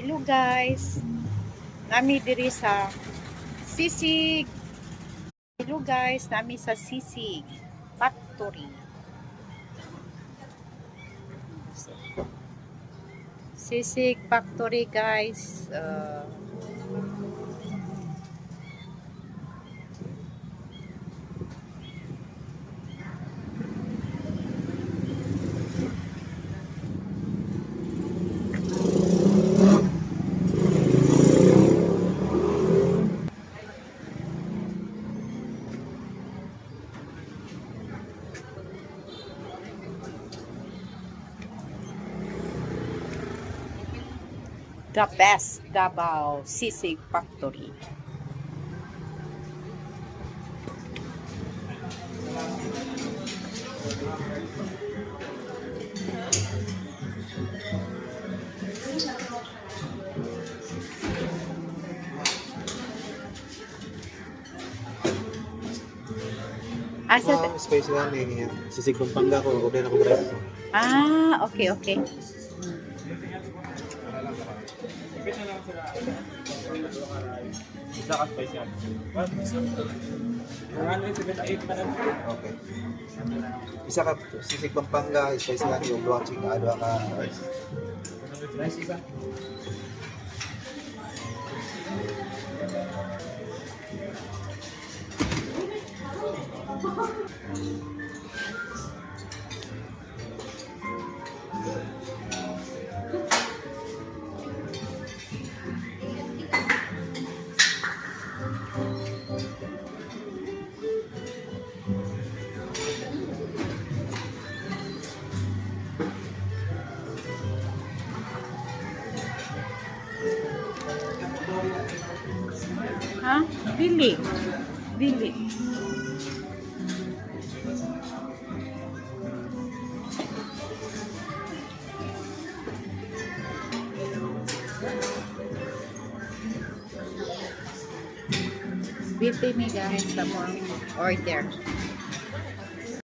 Hello guys, nami diri sa Sisig. Hello guys, nami sa Sisig Factory. Sisig Factory guys. The best Davao Sisig Factory. Asa? Space lang eh. Sisig Pampanga ko. Order ako rice. Okay. Isa ka spicy yan. Okay. Isa ka sisig Pampanga, spicy lang yung duwang chika, duwang ka rice. Rice isa. Ha? Dili. Bili mi guys sa mga order.